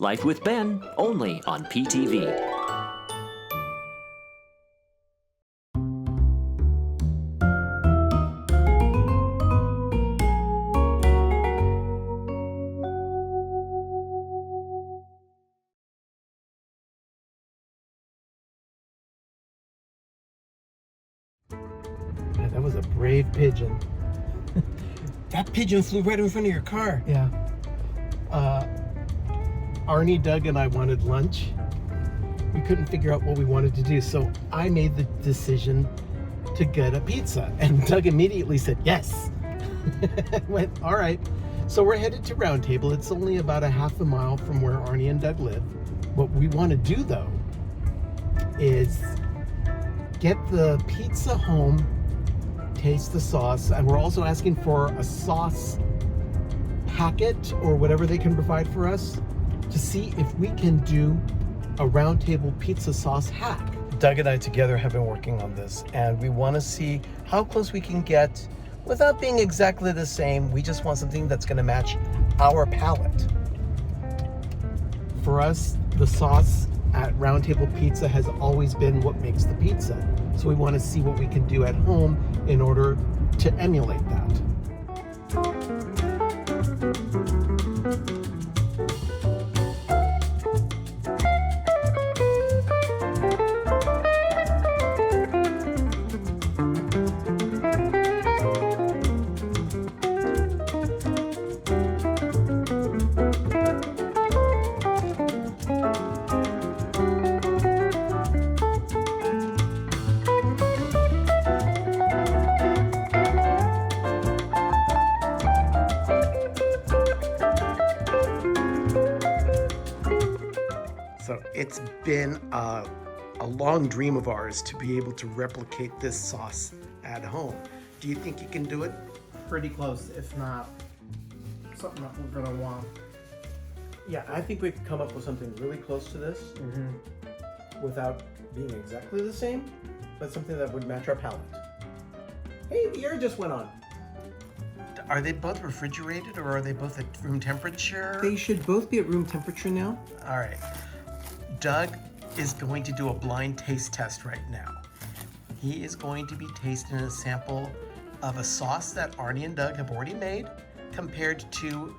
Life with Ben, only on PTV. That was a brave pigeon. That pigeon flew right in front of your car. Yeah. Arnie, Doug, and I wanted lunch. We couldn't figure out what we wanted to do, so I made the decision to get a pizza. And Doug immediately said, yes. I went, all right. So we're headed to Round Table. It's only about a half a mile from where Arnie and Doug live. What we want to do, though, is get the pizza home, taste the sauce, and we're also asking for a sauce packet or whatever they can provide for us to see if we can do a Round Table pizza sauce hack. Doug and I together have been working on this, and we want to see how close we can get without being exactly the same. We just want something that's going to match our palate. For us, the sauce at Round Table Pizza has always been what makes the pizza. So we want to see what we can do at home in order to emulate that. So it's been a long dream of ours to be able to replicate this sauce at home. Do you think you can do it? Pretty close, if not something that we're gonna want. Yeah, I think we could come up with something really close to this without being exactly the same, but something that would match our palate. Hey, the air just went on. Are they both refrigerated or are they both at room temperature? They should both be at room temperature now. All right. Doug is going to do a blind taste test right now. He is going to be tasting a sample of a sauce that Arnie and Doug have already made compared to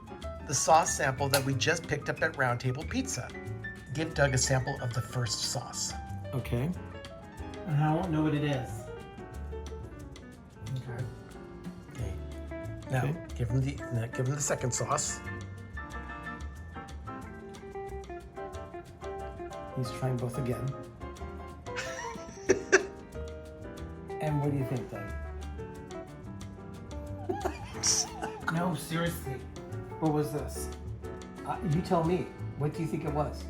the sauce sample that we just picked up at Round Table Pizza. Give Doug a sample of the first sauce. Okay. And I won't know what it is. Okay. Now, Okay. give him the second sauce. He's trying both again. And what do you think, Doug? No, seriously. What was this? You tell me. What do you think it was?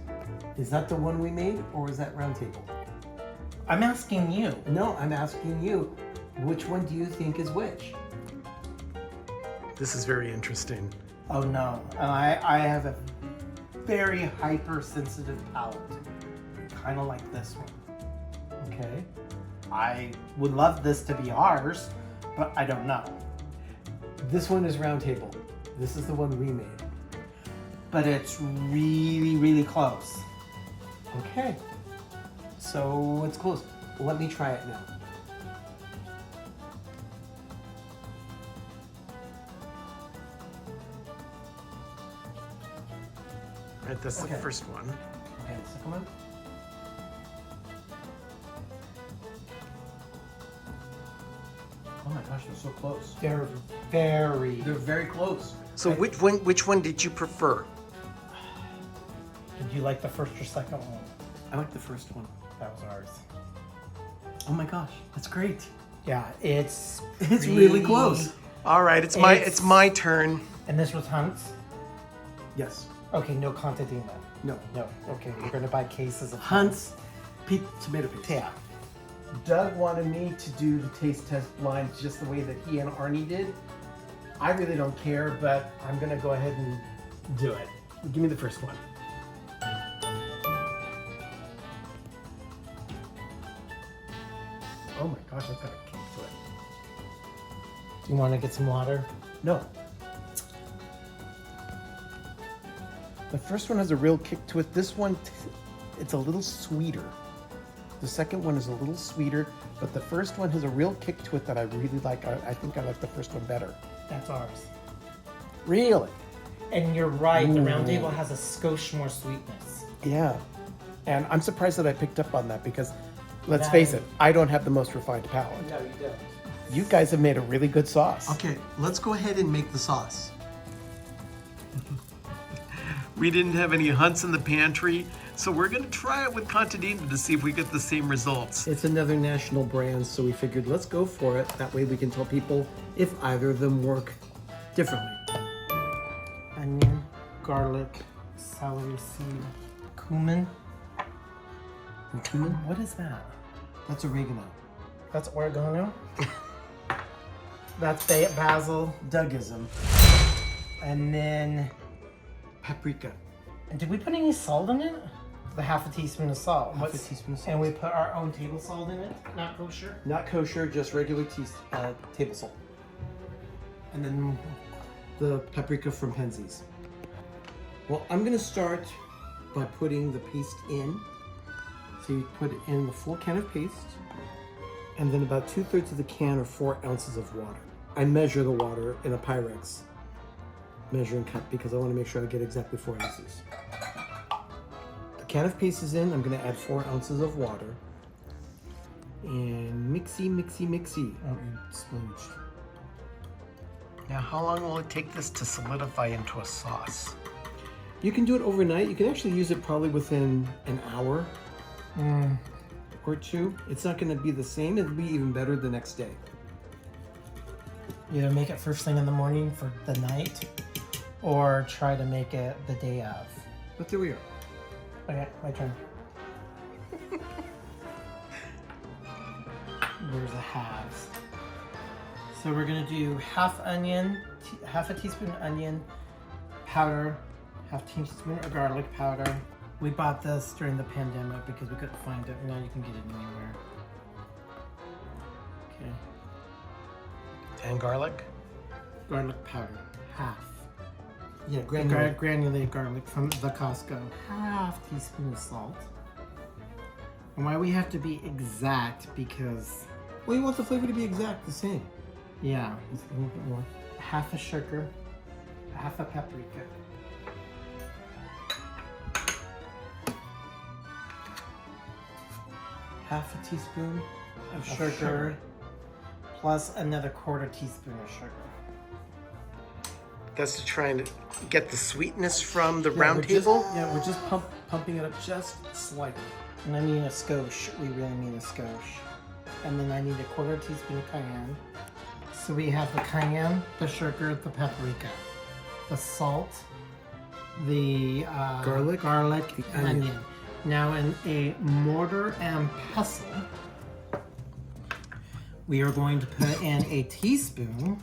Is that the one we made, or is that Round Table? I'm asking you. No, I'm asking you. Which one do you think is which? This is very interesting. Oh no, I have a very hypersensitive palate. Kind of like this one. Okay. I would love this to be ours, but I don't know. This one is Round Table. This is the one we made. But it's really, really close. Okay. So it's close. Let me try it now. All right, that's Okay. the first one. Okay, the second one. Oh my gosh, they're so close. They're very close. So which one did you prefer? Did you like the first or second one? I like the first one. That was ours. Oh my gosh, that's great. Yeah, it's Really? really close. All right, it's my turn. And this was Hunt's? Yes. Okay, no contadina. No. No. Okay, we're gonna buy cases of Hunt's tomato paste. Yeah. Doug wanted me to do the taste test blind just the way that he and Arnie did. I really don't care, but I'm gonna go ahead and do it. Give me the first one. Oh my gosh, I've got a kick to it. Do you want to get some water? No. The first one has a real kick to it. This one, it's a little sweeter. The second one is a little sweeter, but the first one has a real kick to it that I really like. I think I like the first one better. That's ours. Really? And you're right, the round Ooh. table has a skosh more sweetness. Yeah. And I'm surprised that I picked up on that because, let's That face is- it, I don't have the most refined palate. No, you don't. You guys have made a really good sauce. Okay, let's go ahead and make the sauce. We didn't have any hunts in the pantry, so we're gonna try it with Contadina to see if we get the same results. It's another national brand, so we figured let's go for it. That way we can tell people if either of them work differently. Onion, garlic, celery seed, cumin. And cumin? What is that? That's oregano. That's oregano. That's basil. Dougism. And then, Paprika. and did we put any salt in it? The half a teaspoon of salt. Half a teaspoon of salt. And we put our own table salt in it, not kosher. Not kosher, just regular table salt. And then The paprika from Penzies. Well, I'm gonna start by putting the paste in. So you put in the full can of paste, and then about 2/3 of the can or 4 ounces of water. I measure the water in a Pyrex measuring cup because I want to make sure I get exactly 4 ounces. The can of paste is in. I'm gonna add 4 ounces of water. And mixy, mixy, mixy. oh, you splooged. Now, how long will it take this to solidify into a sauce? You can do it overnight. You can actually use it probably within an hour or two. It's not going to be the same. It'll be even better the next day. Either make it first thing in the morning for the night, or try to make it the day of. But there we are. Okay, my turn. Where's the halves? So we're gonna do half onion, half a teaspoon onion powder, half teaspoon of garlic powder. We bought this during the pandemic because we couldn't find it. Now you can get it anywhere. Okay. And garlic? Garlic powder, half. Yeah, Granulated garlic from the Costco. Half teaspoon of salt. And why we have to be exact because, Well, you want the flavor to be exact the same. yeah, Just a little bit more. half a sugar, half a paprika. Half a teaspoon of sugar, plus another 1/4 teaspoon of sugar. That's to try and get the sweetness from the Yeah, round we're just- table? Yeah, we're just pumping it up just slightly. And I mean a skosh. We really mean a skosh. And then I need a 1/4 teaspoon of cayenne. So we have the cayenne, the sugar, the paprika, the salt, the Garlic, the onion. onion. Now in a mortar and pestle, we are going to put in a teaspoon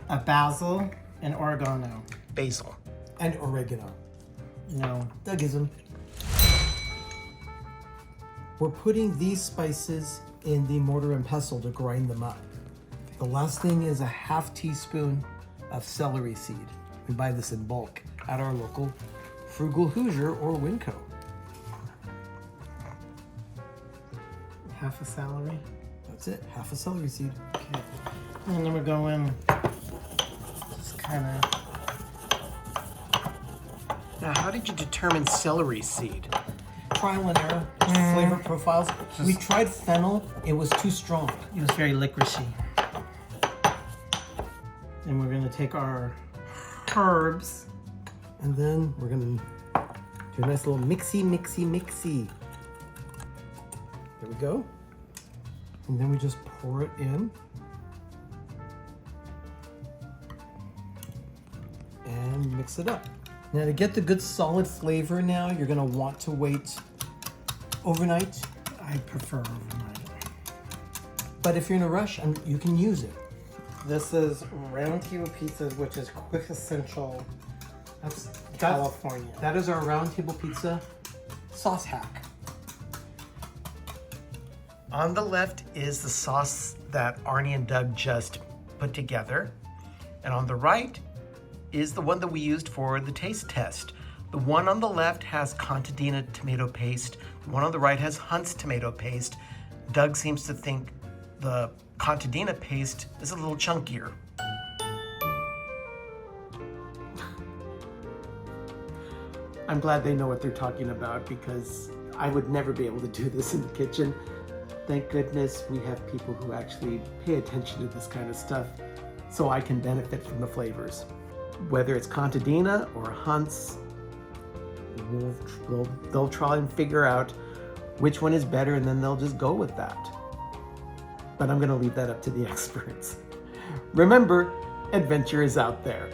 of basil and oregano. Basil. And oregano. No, Dougism. We're putting these spices in the mortar and pestle to grind them up. The last thing is a half teaspoon of celery seed. We buy this in bulk at our local Frugal Hoosier or Winco. half a celery. That's it, half a celery seed. Okay. And then we're going just kind of. Now, how did you determine celery seed? Trial and error, flavor profiles. We tried fennel, it was too strong. It was very licoricey. And we're gonna take our herbs. And then we're gonna do a nice little mixy, mixy, mixy. There we go. And then we just pour it in. And mix it up. Now to get the good solid flavor now, you're gonna want to wait overnight. I prefer overnight. But if you're in a rush, you can use it. This is round table pizzas, which is quintessential California. That is our round table pizza sauce hack. On the left is the sauce that Arnie and Doug just put together. And on the right is the one that we used for the taste test. The one on the left has contadina tomato paste. The one on the right has Hunt's tomato paste. Doug seems to think the contadina paste is a little chunkier. I'm glad they know what they're talking about because I would never be able to do this in the kitchen. Thank goodness we have people who actually pay attention to this kind of stuff so I can benefit from the flavors. Whether it's contadina or Hunt's, they'll try and figure out which one is better and then they'll just go with that. But I'm gonna leave that up to the experts. Remember, adventure is out there.